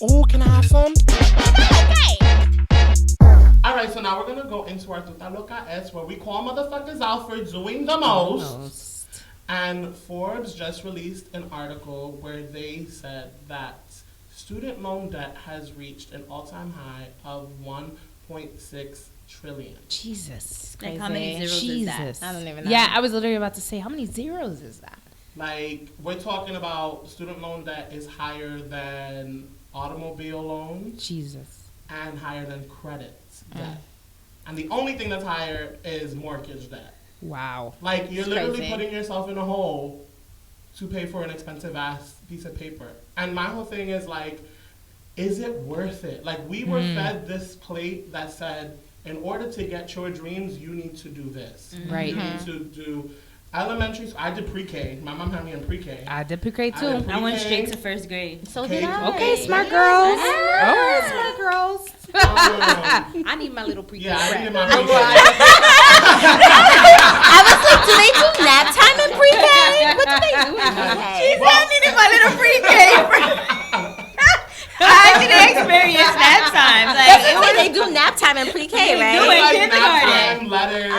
Ooh, can I have some? Okay. All right, so now we're gonna go into our Ta Loca where we call motherfuckers out for doing the most. And Forbes just released an article where they said that student loan debt has reached an all-time high of 1.6 trillion. Jesus. Like how many zeros is that? I don't even know. Yeah, I was literally about to say, how many zeros is that? Like, we're talking about student loan debt is higher than automobile loans. Jesus. And higher than credit debt. And the only thing that's higher is mortgage debt. Wow. Like, you're literally putting yourself in a hole to pay for an expensive ass piece of paper. And my whole thing is like, is it worth it? Like, we were fed this plate that said, in order to get your dreams, you need to do this. Right. You need to do elementary school. I did pre-K. My mom had me in pre-K. I did pre-K too. I went straight to first grade. So did I. Okay, smart girls. Oh, smart girls. I need my little pre-K. Yeah, I needed my pre-K. I was like, do they do nap time in pre-K? What do they do in pre-K? She said I needed my little pre-K. I didn't experience nap time. Like, They do nap time in pre-K, right? do it. Like Kindergarten. letters,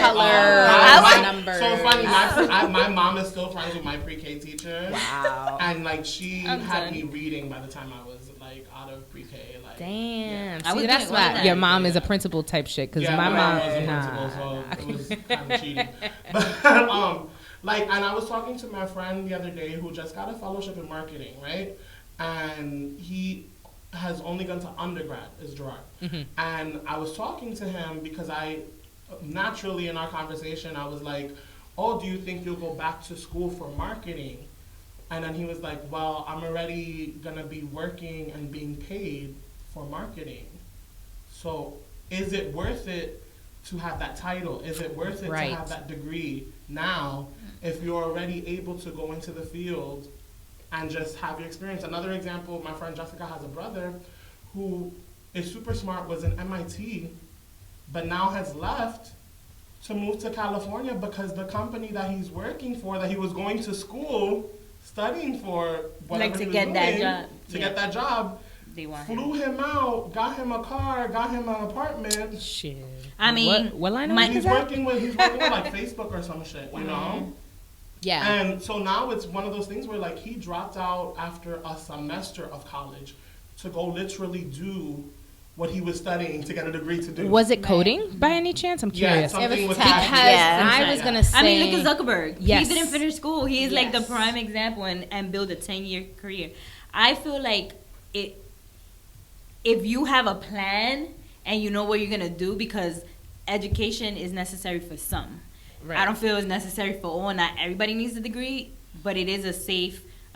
Colors, numbers. So funny. My mom is still friends with my pre-K teacher. Wow. And like she had me reading by the time I was like out of pre-K. Like, damn. I was See, that's doing all why that. your mom is a principal type shit. Because my mom was a principal, so it was kind of cheating. But like, and I was talking to my friend the other day who just got a fellowship in marketing, right? And he has only gone to undergrad, is Gerard. And I was talking to him because I, naturally in our conversation, I was like, oh, do you think you'll go back to school for marketing? And then he was like, well, I'm already going to be working and being paid for marketing. So is it worth it to have that title? Is it worth it to have that degree now if you're already able to go into the field and just have your experience? Another example, my friend Jessica has a brother who is super smart, was in MIT, but now has left to move to California because the company that he's working for, that he was going to school, studying for, whatever Like to he was get doing, that job. to get that job, They want flew him out, got him a car, got him an apartment. Shit. I mean, what line of He's working with like Facebook or some shit, you know? Yeah. And so now it's one of those things where like he dropped out after a semester of college to go literally do what he was studying to get a degree to do. Was it coding by any chance? I'm curious. Yeah, something with because I was gonna say. I mean, look at Zuckerberg. Yes. He didn't finish school. He's like the prime example and build a 10-year career. I feel like if you have a plan and you know what you're gonna do, because education is necessary for some. Right. I don't feel it's necessary for all. Not everybody needs a degree, but it is a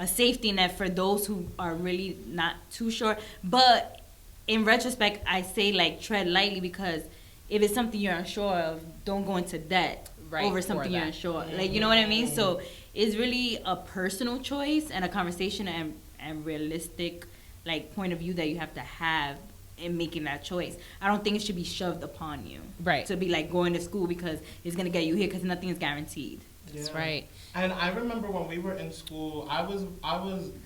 safety net for those who are really not too sure. But in retrospect, I say like tread lightly, because if it's something you're unsure of, don't go into debt over something you're unsure. Like, you know what I mean? So it's really a personal choice and a conversation and realistic like point of view that you have to have in making that choice. I don't think it should be shoved upon you. Right. To be like going to school because it's gonna get you here, because nothing is guaranteed. That's right. And I remember when we were in school, I was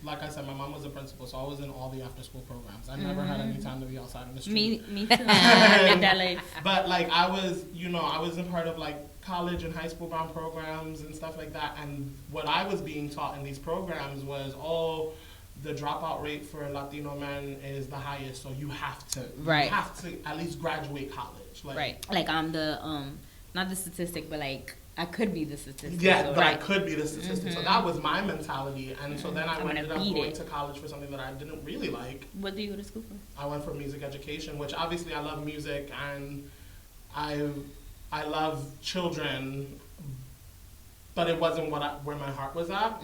like I said, my mom was a principal, so I was in all the after school programs. I never had any time to be outside in the street. Me too. That life. But like I was in part of like college and high school bound programs and stuff like that. And what I was being taught in these programs was, the dropout rate for Latino men is the highest, so you have to at least graduate college. Like, Like I'm the not the statistic, but like I could be the statistic. Yeah, so, but I could be the statistic. So that was my mentality. And so then I ended up going to college for something that I didn't really like. What do you go to school for? I went for music education, which obviously I love music and I love children, but it wasn't where my heart was at.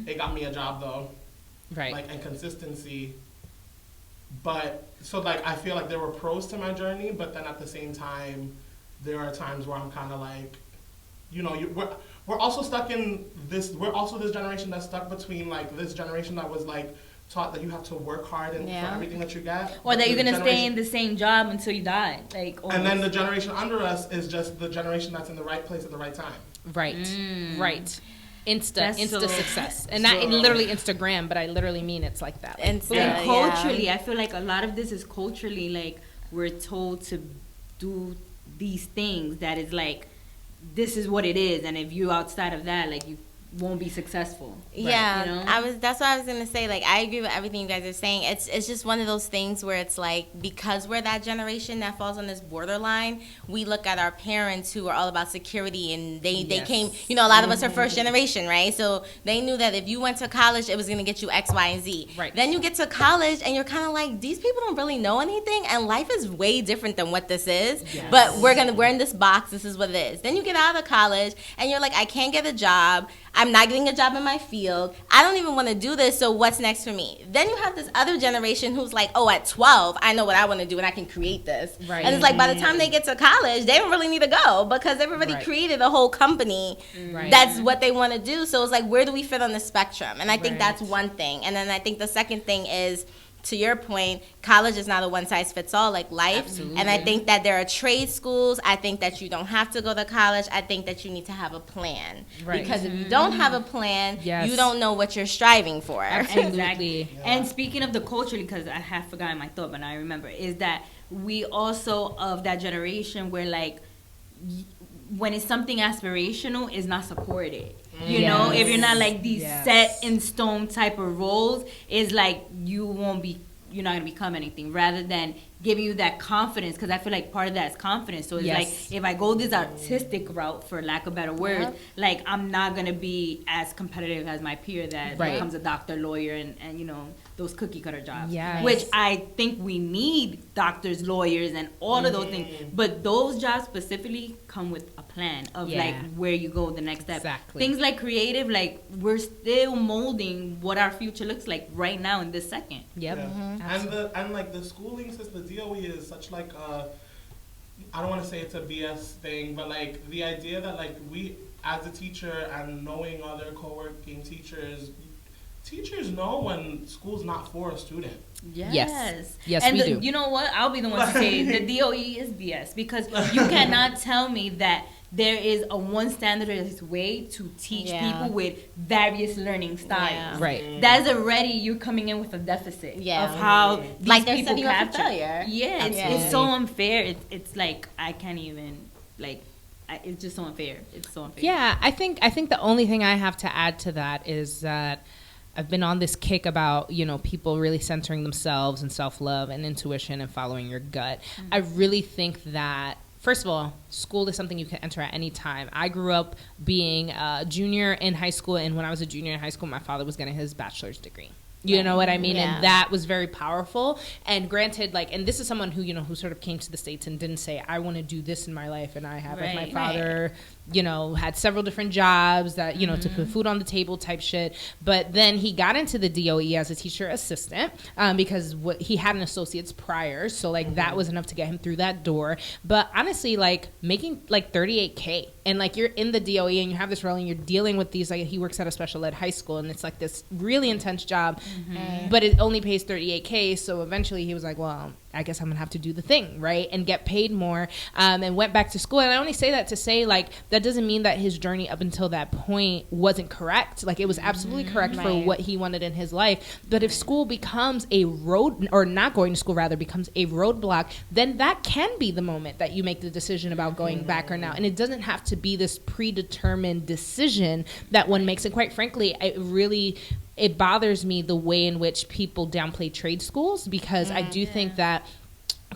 It got me a job though. Right. Like, and consistency. But so like I feel like there were pros to my journey, but then at the same time there are times where I'm kind of like, we're also stuck in this. We're also this generation that's stuck between like this generation that was like taught that you have to work hard and for everything that you get, or that you're gonna stay in the same job until you die. Like, and then the generation under us is just the generation that's in the right place at the right time. Right. Right. Insta success. And not literally Instagram, but I literally mean it's like that. Like, And culturally, I feel like a lot of this is culturally, like, we're told to do these things that is like, this is what it is, and if you outside of that, like, you won't be successful. Yeah, you know? That's what I was gonna say. Like, I agree with everything you guys are saying. It's just one of those things where it's like, because we're that generation that falls on this borderline, we look at our parents who are all about security, and they came, you know, a lot of us are first generation, right? So they knew that if you went to college, it was gonna get you X, Y, and Z. Right. Then you get to college and you're kind of like, these people don't really know anything, and life is way different than what this is. Yes. But we're in this box. This is what it is. Then you get out of college and you're like, I can't get a job. I'm not getting a job in my field. I don't even want to do this, so what's next for me? Then you have this other generation who's like, oh, at 12, I know what I want to do, and I can create this. Right. And it's like, by the time they get to college, they don't really need to go, because everybody created a whole company that's what they want to do. So it's like, where do we fit on the spectrum? And I think that's one thing. And then I think the second thing is, to your point, college is not a one-size-fits-all like life. Absolutely. And I think that there are trade schools. I think that you don't have to go to college. I think that you need to have a plan. Right. Because if you don't have a plan, Yes. you don't know what you're striving for. Absolutely. And speaking of the culture, because I have forgotten my thought, but now I remember, is that we also of that generation where, like, when it's something aspirational, is not supported. You know, if you're not like these set in stone type of roles, is like you're not gonna become anything. Rather than giving you that confidence, because I feel like part of that is confidence. So it's like, if I go this artistic route, for lack of better words, like, I'm not gonna be as competitive as my peer that becomes a doctor, lawyer, and you know, those cookie cutter jobs. Yes. Which I think we need doctors, lawyers, and all of those things. But those jobs specifically come with a plan of like where you go the next step. Exactly. Things like creative, like, we're still molding what our future looks like right now in this second. Yep. Yeah. And like the schooling system, the DOE is such like I don't want to say it's a BS thing, but like the idea that like we as a teacher and knowing other co-working teachers know when school's not for a student. Yes. Yes, and we do. You know what? I'll be the one to say the DOE is BS, because you cannot tell me that there is a one standardized way to teach people with various learning styles. Yeah. Right. That's already you coming in with a deficit of how these like they're people setting you up for capture. failure. Yeah, it's so unfair. It's like, I can't even, like, it's just so unfair. It's so unfair. Yeah, I think the only thing I have to add to that is that I've been on this kick about, you know, people really centering themselves and self-love and intuition and following your gut. I really think that, first of all, school is something you can enter at any time. I grew up being a junior in high school, and when I was a junior in high school, my father was getting his bachelor's degree. You know what I mean? Yeah. And that was very powerful. And granted, like, and this is someone who, you know, who sort of came to the States and didn't say, I want to do this in my life. And I have, like, my father, you know, had several different jobs that, you know, to put food on the table type shit. But then he got into the DOE as a teacher assistant because he had an associate's prior. So, like, that was enough to get him through that door. But honestly, like, making, like, $38K. And, like, you're in the DOE and you have this role and you're dealing with these, like, he works at a special ed high school. And it's, like, this really intense job. But it only pays $38K, so eventually he was like, well, I guess I'm going to have to do the thing, right, and get paid more, and went back to school. And I only say that to say, like, that doesn't mean that his journey up until that point wasn't correct. Like, it was absolutely correct for what he wanted in his life. But if school becomes a road, or not going to school, rather, becomes a roadblock, then that can be the moment that you make the decision about going back or not. And it doesn't have to be this predetermined decision that one makes. And quite frankly, it bothers me the way in which people downplay trade schools, because I do think that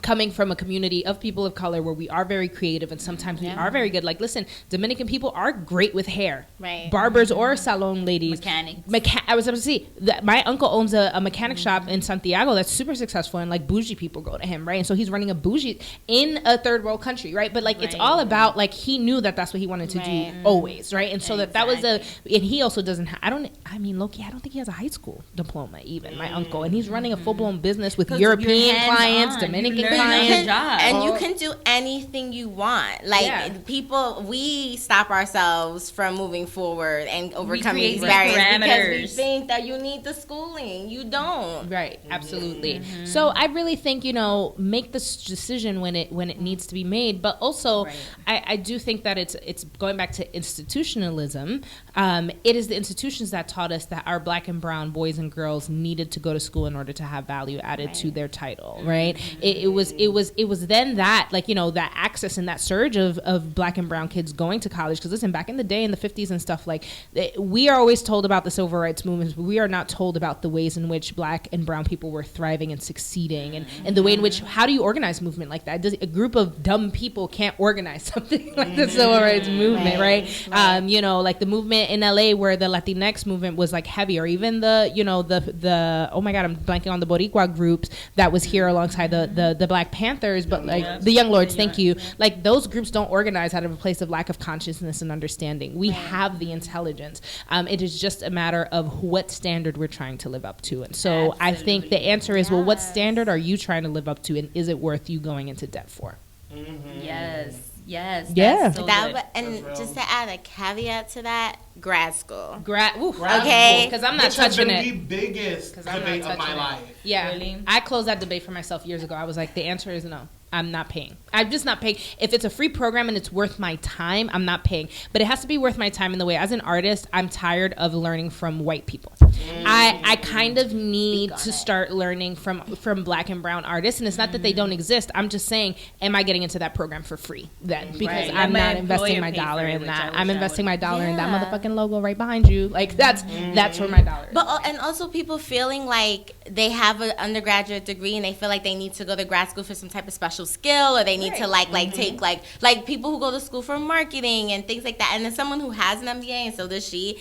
coming from a community of people of color where we are very creative and sometimes we are very good. Like, listen, Dominican people are great with hair. Right. Barbers or salon ladies. Mechanics. I was able to see that my uncle owns a mechanic shop in Santiago that's super successful, and like bougie people go to him, right? And so he's running a bougie in a third world country, right? But like it's all about like he knew that that's what he wanted to do always, right? And so that was and he also doesn't low-key, I don't think he has a high school diploma even, my uncle, and he's running a full-blown business with European clients, Dominican a job. And you can do anything you want. Like people, we stop ourselves from moving forward and overcoming these barriers because we think that you need the schooling. You don't. Right. Absolutely. So I really think, make this decision when it needs to be made. But also, I do think that it's going back to institutionalism. It is the institutions that taught us that our black and brown boys and girls needed to go to school in order to have value added to their title, right? It was then that, like, that access and that surge of black and brown kids going to college. Because listen, back in the day in the 50s and stuff, like, we are always told about the civil rights movements, but we are not told about the ways in which black and brown people were thriving and succeeding, and the way in which, how do you organize movement like that? A group of dumb people can't organize something like the civil rights movement, right? Like the movement in LA where the Latinx movement was like heavy, or even the oh my God, I'm blanking on the Boricua groups that was here alongside the Black Panthers, but like the Young Lords, thank you. Like those groups don't organize out of a place of lack of consciousness and understanding. We have the intelligence. It is just a matter of what standard we're trying to live up to. And so I think the answer is, well, what standard are you trying to live up to, and is it worth you going into debt for? Yes. Yeah. So and just to add a caveat to that, grad school. Okay. Because I'm not touching it. The biggest debate of my life. Yeah. Really? I closed that debate for myself years ago. I was like, the answer is no. I'm not paying. I'm just not paying. If it's a free program and it's worth my time, I'm not paying. But it has to be worth my time in the way, as an artist, I'm tired of learning from white people. I kind of need to start learning from black and brown artists. And it's not that they don't exist. I'm just saying, am I getting into that program for free then? Because I'm not investing my dollar in that. I'm investing my dollar in that motherfucking logo right behind you. Like, that's where my dollar is. But and also people feeling like they have an undergraduate degree and they feel like they need to go to grad school for some type of special skill, or they need to take like people who go to school for marketing and things like that. And as someone who has an MBA, and so does she,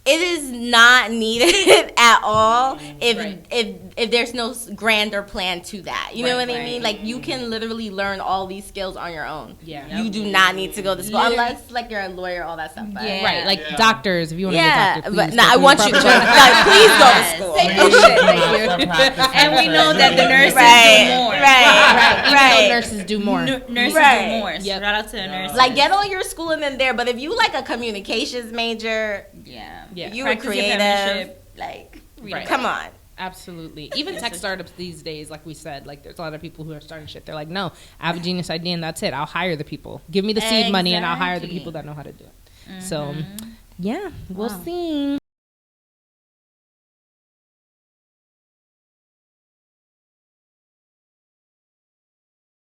it is not needed at all if there's no grander plan to that. You know what I mean? Like, you can literally learn all these skills on your own. Yeah. You do not need to go to school unless like you're a lawyer, all that stuff. But, Right, like doctors, if you want to be a doctor, please. But I want you to please go to school. And we know that the nurses do more. Right. Nurses do more. Nurses do more. Shout out to the nurses. Like, get all your schooling in there, but if you like a communications major, you were creative, like, come on. Absolutely. Even tech startups these days, like we said, like, there's a lot of people who are starting shit. They're like, no, I have a genius idea and that's it. I'll hire the people. Give me the seed money and I'll hire the people that know how to do it. So, yeah, we'll see.